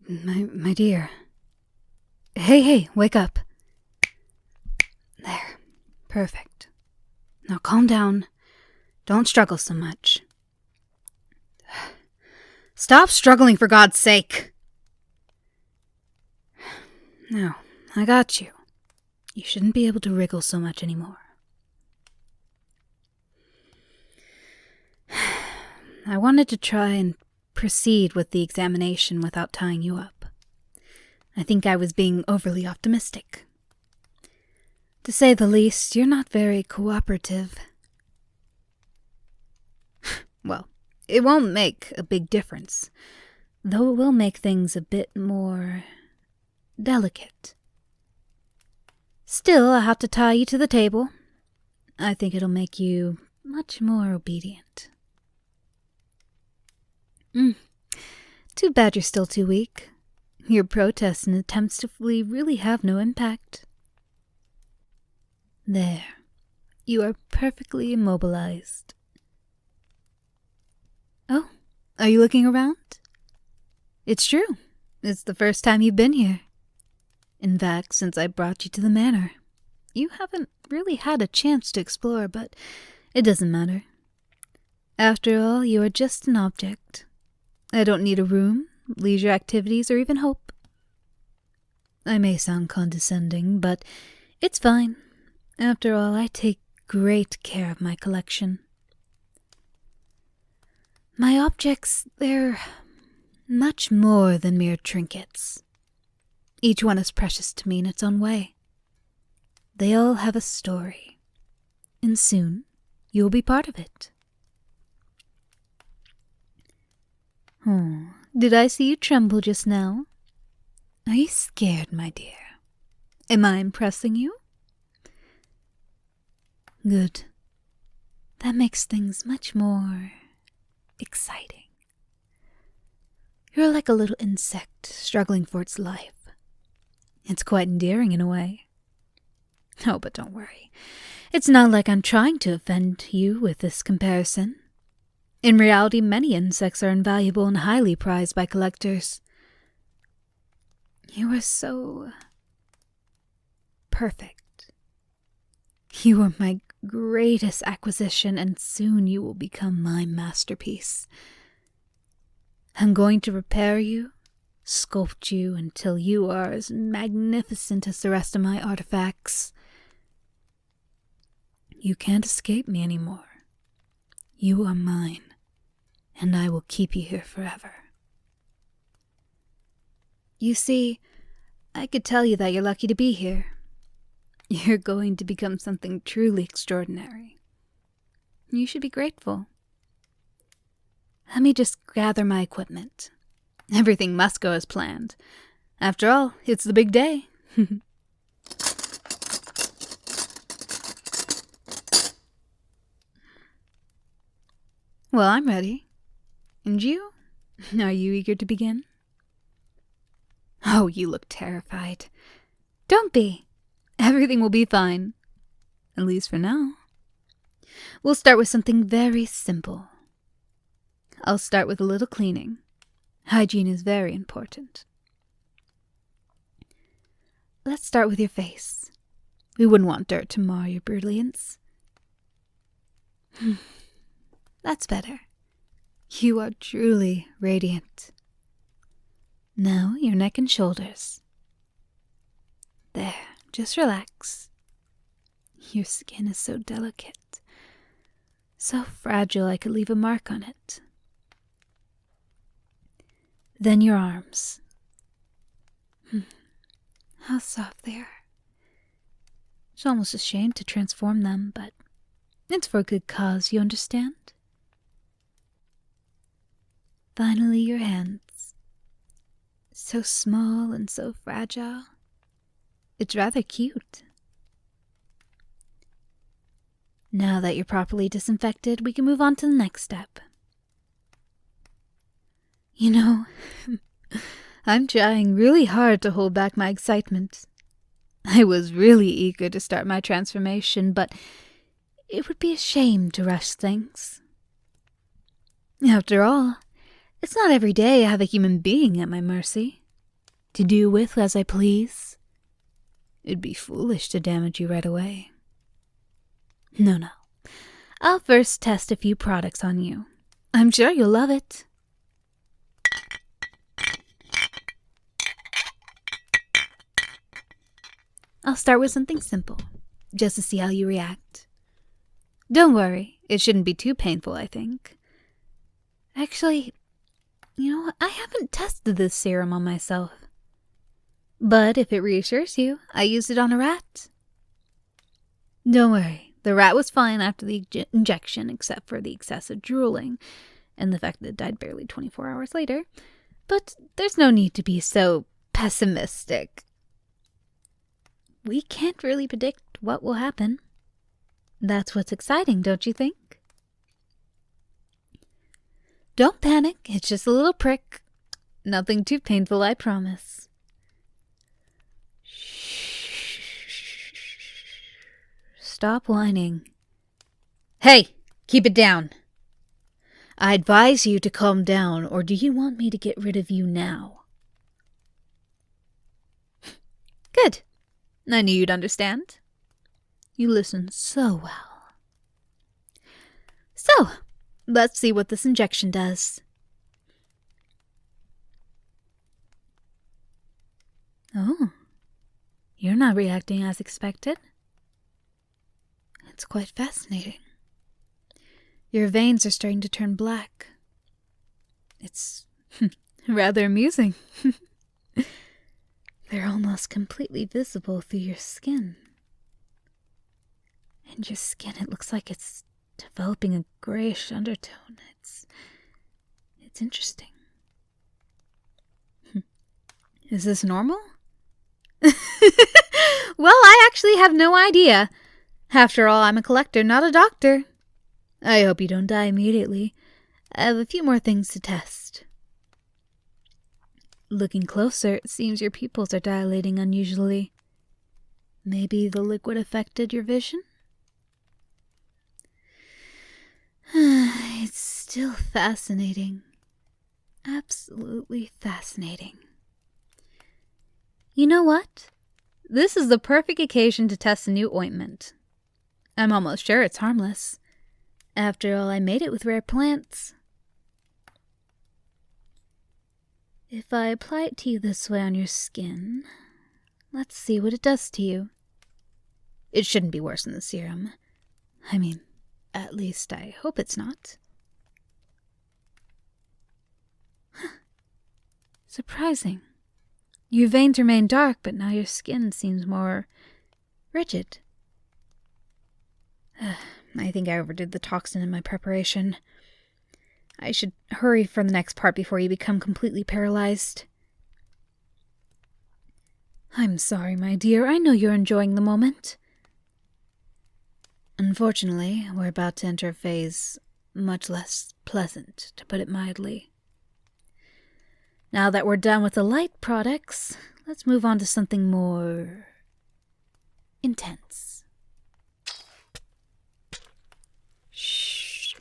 My dear. Hey, wake up. There. Perfect. Now calm down. Don't struggle so much. Stop struggling, for God's sake! Now, I got you. You shouldn't be able to wriggle so much anymore. I wanted to try and proceed with the examination without tying you up. I think I was being overly optimistic. To say the least, you're not very cooperative. Well, it won't make a big difference, though it will make things a bit more delicate. Still, I'll have to tie you to the table. I think it'll make you much more obedient. Too bad you're still too weak. Your protests and attempts to flee really have no impact. There. You are perfectly immobilized. Oh, are you looking around? It's true. It's the first time you've been here. In fact, since I brought you to the manor. You haven't really had a chance to explore, but it doesn't matter. After all, you are just an object. I don't need a room, leisure activities, or even hope. I may sound condescending, but it's fine. After all, I take great care of my collection. My objects, they're much more than mere trinkets. Each one is precious to me in its own way. They all have a story, and soon you will be part of it. Oh, did I see you tremble just now? Are you scared, my dear? Am I impressing you? Good. That makes things much more exciting. You're like a little insect struggling for its life. It's quite endearing in a way. Oh, but don't worry. It's not like I'm trying to offend you with this comparison. In reality, many insects are invaluable and highly prized by collectors. You are so perfect. You are my greatest acquisition, and soon you will become my masterpiece. I'm going to repair you, sculpt you until you are as magnificent as the rest of my artifacts. You can't escape me anymore. You are mine, and I will keep you here forever. You see, I could tell you that you're lucky to be here. You're going to become something truly extraordinary. You should be grateful. Let me just gather my equipment. Everything must go as planned. After all, it's the big day. Well, I'm ready. And you? Are you eager to begin? Oh, you look terrified. Don't be. Everything will be fine. At least for now. We'll start with something very simple. I'll start with a little cleaning. Hygiene is very important. Let's start with your face. We wouldn't want dirt to mar your brilliance. That's better. You are truly radiant. Now, your neck and shoulders. There, just relax. Your skin is so delicate, so fragile I could leave a mark on it. Then your arms. How soft they are. It's almost a shame to transform them, but it's for a good cause, you understand? Finally, your hands. So small and so fragile. It's rather cute. Now that you're properly disinfected, we can move on to the next step. You know, I'm trying really hard to hold back my excitement. I was really eager to start my transformation, but it would be a shame to rush things. After all, it's not every day I have a human being at my mercy. to do with as I please. It'd be foolish to damage you right away. No. I'll first test a few products on you. I'm sure you'll love it. I'll start with something simple, just to see how you react. Don't worry, it shouldn't be too painful, I think. Actually, I haven't tested this serum on myself. But if it reassures you, I used it on a rat. Don't worry, the rat was fine after the injection except for the excessive drooling and the fact that it died barely 24 hours later. But there's no need to be so pessimistic. We can't really predict what will happen. That's what's exciting, don't you think? Don't panic, it's just a little prick. Nothing too painful, I promise. Shh. Stop whining. Hey, keep it down. I advise you to calm down, or do you want me to get rid of you now? Good. I knew you'd understand. You listen so well. So, let's see what this injection does. Oh, you're not reacting as expected. It's quite fascinating. Your veins are starting to turn black. It's rather amusing. They're almost completely visible through your skin. And your skin, it looks like it's developing a grayish undertone. It's interesting. Is this normal? Well, I actually have no idea. After all, I'm a collector, not a doctor. I hope you don't die immediately. I have a few more things to test. Looking closer, it seems your pupils are dilating unusually. Maybe the liquid affected your vision? It's still fascinating. Absolutely fascinating. You know what? This is the perfect occasion to test a new ointment. I'm almost sure it's harmless. After all, I made it with rare plants. If I apply it to you this way on your skin, let's see what it does to you. It shouldn't be worse than the serum. I mean, at least I hope it's not. Surprising. Your veins remain dark, but now your skin seems more rigid. I think I overdid the toxin in my preparation. I should hurry for the next part before you become completely paralyzed. I'm sorry, my dear. I know you're enjoying the moment. Unfortunately, we're about to enter a phase much less pleasant, to put it mildly. Now that we're done with the light products, let's move on to something more intense. Shh.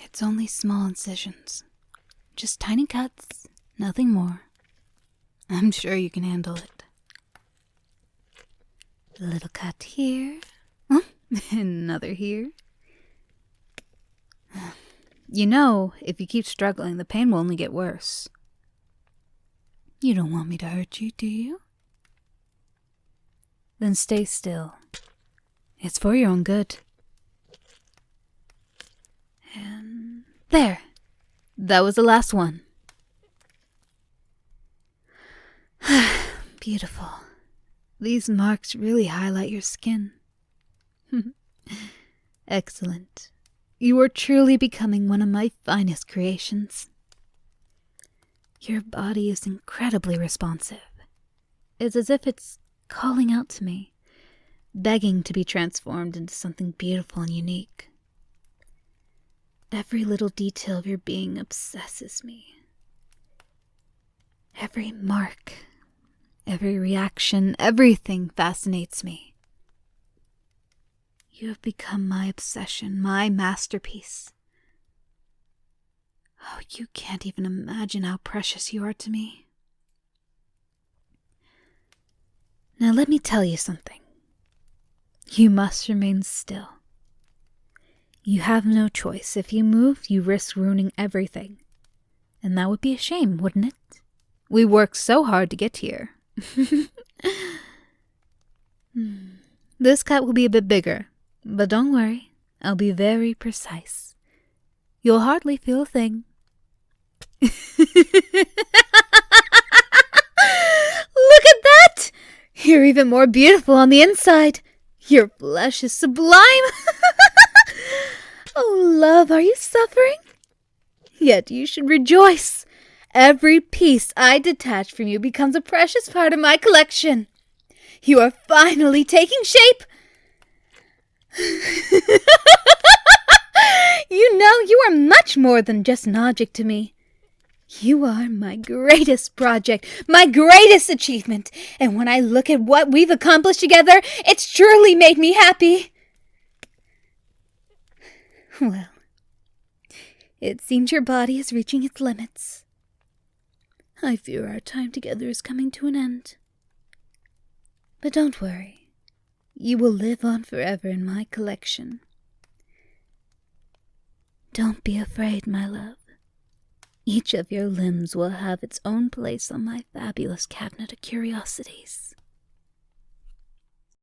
It's only small incisions. Just tiny cuts, nothing more. I'm sure you can handle it. A little cut here. Another here. You know, if you keep struggling, the pain will only get worse. You don't want me to hurt you, do you? Then stay still. It's for your own good. And there. That was the last one. Beautiful. These marks really highlight your skin. Excellent. You are truly becoming one of my finest creations. Your body is incredibly responsive. It's as if it's calling out to me, begging to be transformed into something beautiful and unique. Every little detail of your being obsesses me. Every mark, every reaction, everything fascinates me. You have become my obsession, my masterpiece. Oh, you can't even imagine how precious you are to me. Now let me tell you something. You must remain still. You have no choice. If you move, you risk ruining everything. And that would be a shame, wouldn't it? We worked so hard to get here. This cut will be a bit bigger, but don't worry, I'll be very precise. You'll hardly feel a thing. Look at that! You're even more beautiful on the inside. Your blush is sublime. Oh, love, are you suffering? Yet you should rejoice. Every piece I detach from you becomes a precious part of my collection. You are finally taking shape. You know, you are much more than just an object to me. You are my greatest project, my greatest achievement, and when I look at what we've accomplished together, it's truly made me happy. Well, it seems your body is reaching its limits. I fear our time together is coming to an end. But don't worry, you will live on forever in my collection. Don't be afraid, my love. Each of your limbs will have its own place on my fabulous cabinet of curiosities.